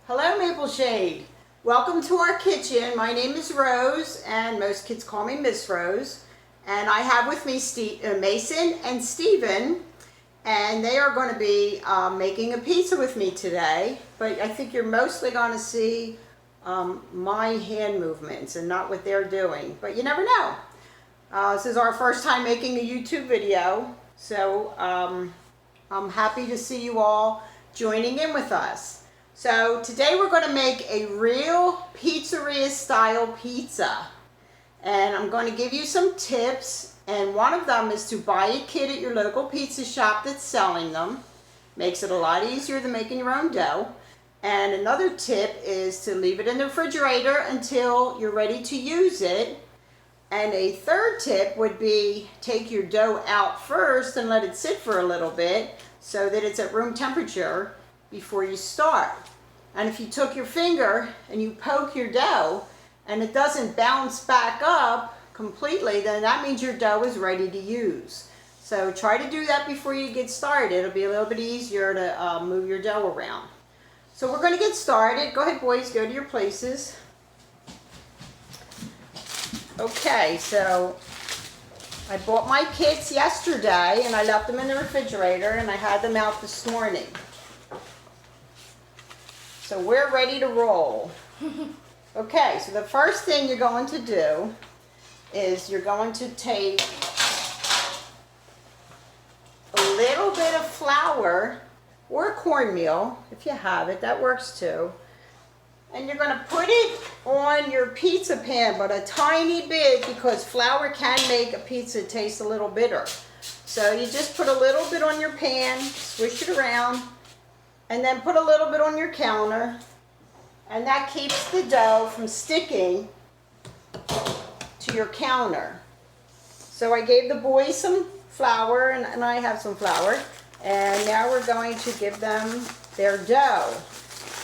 Hello, Maple Shade. Welcome to our kitchen. My name is Rose, and most kids call me Miss Rose. And I have with me Mason and Steven, and they are going to be making a pizza with me today. But I think you're mostly going to see my hand movements and not what they're doing. But you never know. This is our first time making a YouTube video, so I'm happy to see you all joining in with us. So today we're going to make a real pizzeria style pizza, and I'm going to give you some tips, and one of them is to buy a kit at your local pizza shop that's selling them. Makes it a lot easier than making your own dough. And another tip is to leave it in the refrigerator until you're ready to use it. And a third tip would be take your dough out first and let it sit for a little bit so that it's at room temperature before you start. And if you took your finger and you poke your dough and it doesn't bounce back up completely, then that means your dough is ready to use. So try to do that before you get started. It'll be a little bit easier to move your dough around. So we're going to get started. Go ahead, boys, go to your places. Okay, so I bought my kits yesterday and I left them in the refrigerator and I had them out this morning. So we're ready to roll. Okay, so the first thing you're going to do is you're going to take a little bit of flour or cornmeal, if you have it, that works too. And you're going to put it on your pizza pan, but a tiny bit, because flour can make a pizza taste a little bitter. So you just put a little bit on your pan, swish it around, and then put a little bit on your counter, and that keeps the dough from sticking to your counter. So I gave the boys some flour, and I have some flour, and now we're going to give them their dough.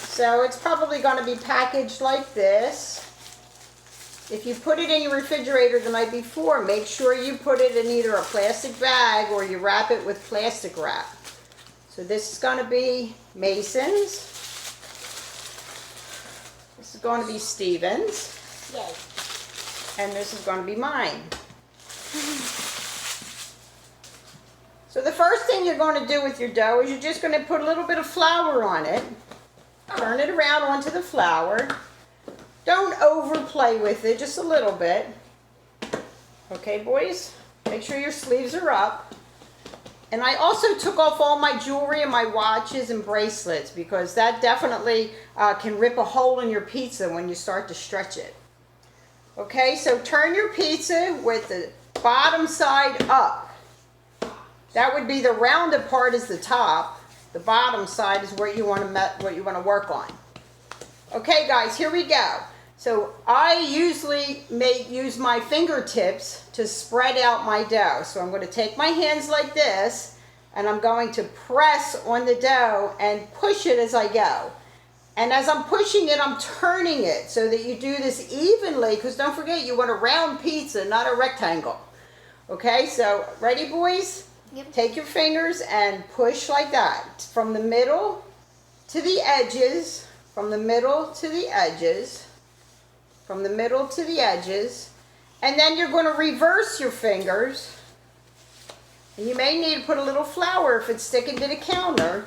So it's probably going to be packaged like this. If you put it in your refrigerator the night before, make sure you put it in either a plastic bag or you wrap it with plastic wrap. So this is going to be Mason's. This is going to be Steven's. Yay. And this is going to be mine. So the first thing you're going to do with your dough is you're just going to put a little bit of flour on it. Turn it around onto the flour. Don't overplay with it, just a little bit. Okay, boys? Make sure your sleeves are up. And I also took off all my jewelry and my watches and bracelets because that definitely can rip a hole in your pizza when you start to stretch it. Okay, so turn your pizza with the bottom side up. That would be the rounded part is the top. The bottom side is where you want to work on. Okay, guys, here we go. So I usually use my fingertips to spread out my dough. So I'm going to take my hands like this, and I'm going to press on the dough and push it as I go. And as I'm pushing it, I'm turning it so that you do this evenly, because don't forget, you want a round pizza, not a rectangle. Okay, so ready, boys? Yep. Take your fingers and push like that. From the middle to the edges, from the middle to the edges, from the middle to the edges, and then you're going to reverse your fingers. And you may need to put a little flour if it's sticking to the counter.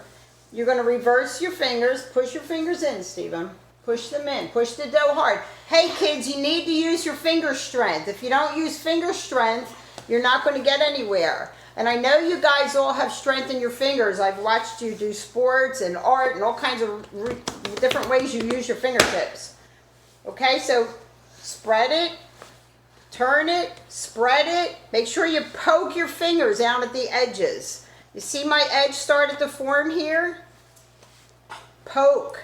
You're going to reverse your fingers. Push your fingers in, Stephen. Push them in. Push the dough hard. Hey, kids, you need to use your finger strength. If you don't use finger strength, you're not going to get anywhere. And I know you guys all have strength in your fingers. I've watched you do sports and art and all kinds of different ways you use your fingertips. Okay, so spread it, turn it, spread it. Make sure you poke your fingers out at the edges. You see my edge started to form here? Poke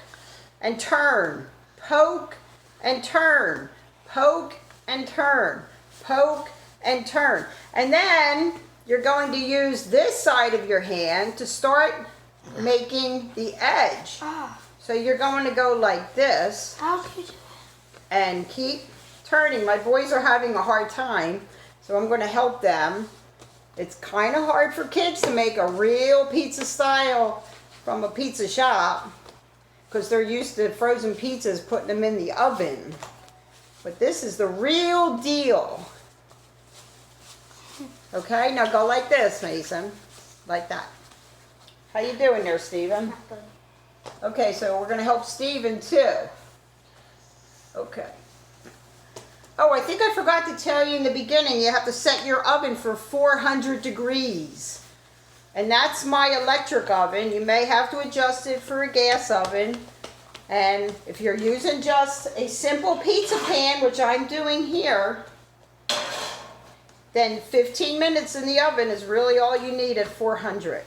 and turn, poke and turn, poke and turn, poke and turn. And then you're going to use this side of your hand to start making the edge. So you're going to go like this. How could you do And keep turning. My boys are having a hard time, so I'm going to help them. It's kind of hard for kids to make a real pizza style from a pizza shop. because they're used to frozen pizzas, putting them in the oven. But this is the real deal. Okay, now go like this, Mason. Like that. How you doing there, Stephen? Okay, so we're going to help Stephen too. Okay. Oh, I think I forgot to tell you in the beginning, you have to set your oven for 400 degrees. And that's my electric oven. You may have to adjust it for a gas oven. And if you're using just a simple pizza pan, which I'm doing here, then 15 minutes in the oven is really all you need at 400.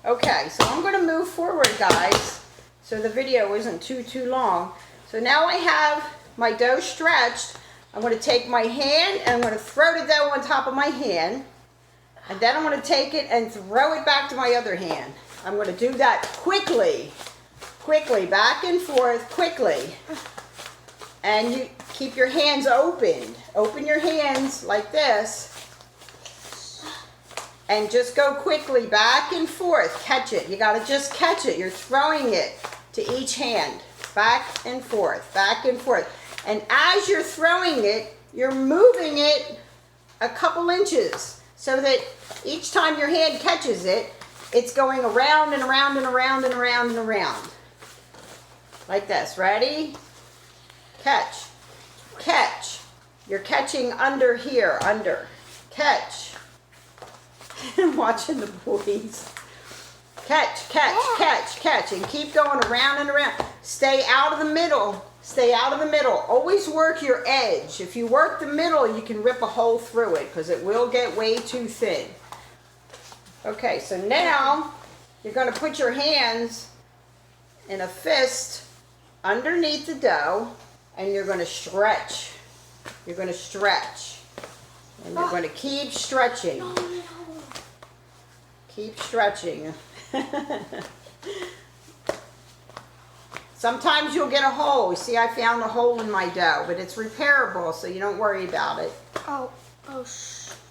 Okay, so I'm going to move forward, guys, so the video isn't too long. So now I have my dough stretched. I'm going to take my hand and I'm going to throw the dough on top of my hand. And then I'm going to take it and throw it back to my other hand. I'm going to do that quickly. Quickly, back and forth, quickly. And you keep your hands opened. Open your hands like this. And just go quickly back and forth. Catch it. You got to just catch it. You're throwing it to each hand. Back and forth, back and forth. And as you're throwing it, you're moving it a couple inches so that each time your hand catches it, it's going around and around and around and around and around. Like this. Ready? Catch. Catch. You're catching under here. Under. Catch. I'm watching the boys. Catch, catch, catch, catch. And keep going around and around. Stay out of the middle. Stay out of the middle. Always work your edge. If you work the middle, you can rip a hole through it because it will get way too thin. Okay, so now you're going to put your hands in a fist underneath the dough and you're going to stretch. You're going to stretch. And you're going to keep stretching. Keep stretching. Sometimes you'll get a hole. You see, I found a hole in my dough, but it's repairable, so you don't worry about it.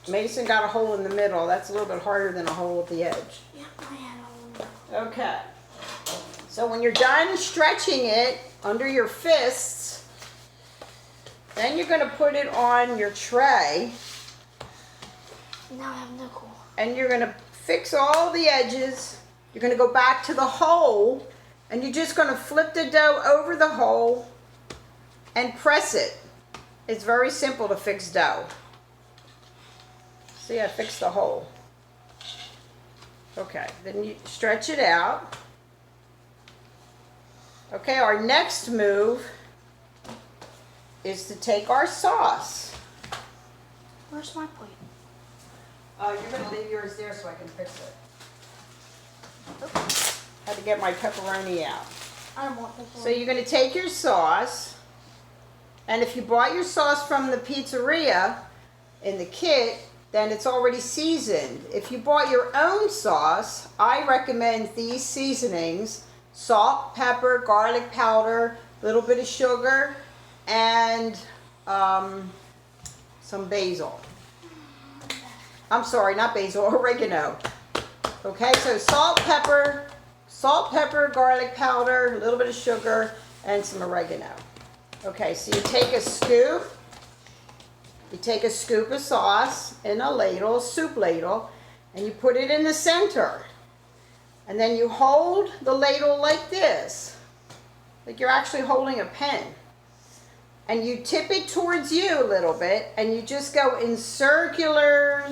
Mason got a hole in the middle. That's a little bit harder than a hole at the edge. Yeah, I had a hole in the middle. Okay. So when you're done stretching it under your fists, then you're going to put it on your tray. Now I have no clue. And you're going to fix all the edges. You're going to go back to the hole, and you're just going to flip the dough over the hole and press it. It's very simple to fix dough. See, I fixed the hole. Okay, then you stretch it out. Okay, our next move is to take our sauce. Where's my plate? You're going to leave yours there so I can fix it. Had to get my pepperoni out. I don't want pepperoni. So you're going to take your sauce, and if you bought your sauce from the pizzeria in the kit, then it's already seasoned. If you bought your own sauce, I recommend these seasonings: salt, pepper, garlic powder, a little bit of sugar, and some basil. I'm sorry, not basil, oregano. Okay, so salt, pepper, garlic powder, a little bit of sugar, and some oregano. Okay, so you take a scoop. You take a scoop of sauce in a ladle, soup ladle, and you put it in the center. And then you hold the ladle like this, like you're actually holding a pen. And you tip it towards you a little bit, and you just go in circular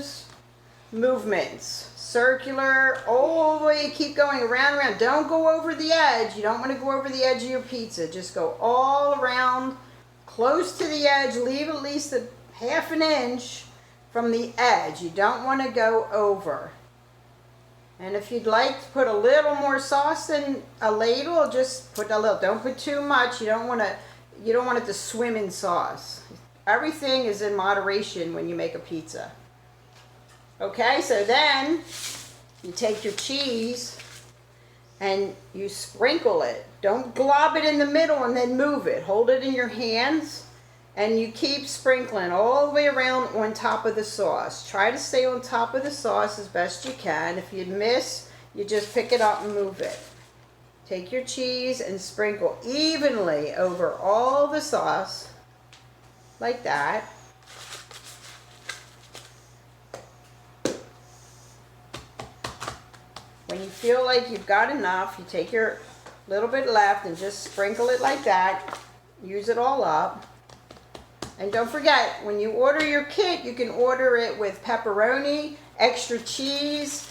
movements. Circular, all the way, keep going around and around. Don't go over the edge. You don't want to go over the edge of your pizza. Just go all around, close to the edge. Leave at least a half an inch from the edge. You don't want to go over. And if you'd like to put a little more sauce in a ladle, just put a little. Don't put too much. You don't want it to swim in sauce. Everything is in moderation when you make a pizza. Okay, so then you take your cheese and you sprinkle it. Don't glob it in the middle and then move it. Hold it in your hands and you keep sprinkling all the way around on top of the sauce. Try to stay on top of the sauce as best you can. If you miss, you just pick it up and move it. Take your cheese and sprinkle evenly over all the sauce, like that. When you feel like you've got enough, you take your little bit left and just sprinkle it like that. Use it all up. And don't forget, when you order your kit, you can order it with pepperoni, extra cheese.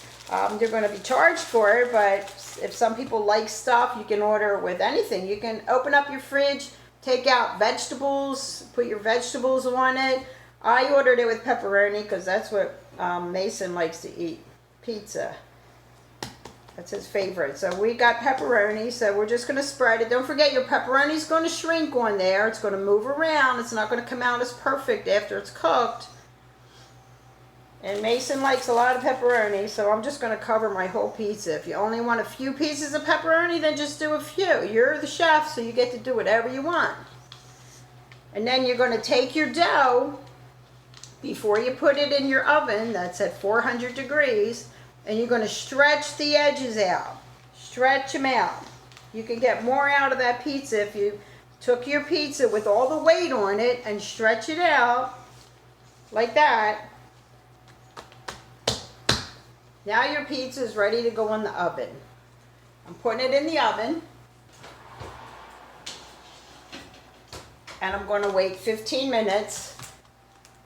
They're going to be charged for it, but if some people like stuff, you can order it with anything. You can open up your fridge, take out vegetables, put your vegetables on it. I ordered it with pepperoni because that's what Mason likes to eat, pizza. That's his favorite. So we got pepperoni, so we're just going to spread it. Don't forget, your pepperoni is going to shrink on there. It's going to move around. It's not going to come out as perfect after it's cooked. And Mason likes a lot of pepperoni, so I'm just going to cover my whole pizza. If you only want a few pieces of pepperoni, then just do a few. You're the chef, so you get to do whatever you want. And then you're going to take your dough before you put it in your oven, that's at 400 degrees, and you're going to stretch the edges out. Stretch them out. You can get more out of that pizza if you took your pizza with all the weight on it and stretch it out like that. Now your pizza is ready to go in the oven. I'm putting it in the oven. And I'm going to wait 15 minutes.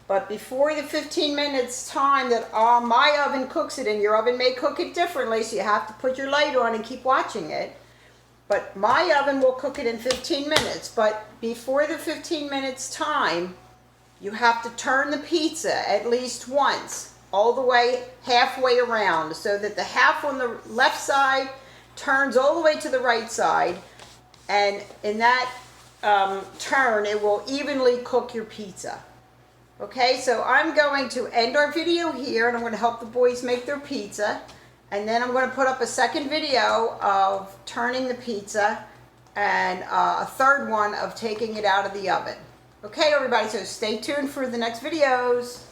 But before the 15 minutes time that my oven cooks it, and your oven may cook it differently, so you have to put your light on and keep watching it. But my oven will cook it in 15 minutes. But before the 15 minutes time, you have to turn the pizza at least once, all the way halfway around, so that the half on the left side turns all the way to the right side. And in that turn, it will evenly cook your pizza. Okay, so I'm going to end our video here, and I'm going to help the boys make their pizza. And then I'm going to put up a second video of turning the pizza and a third one of taking it out of the oven. Okay, everybody, so stay tuned for the next videos.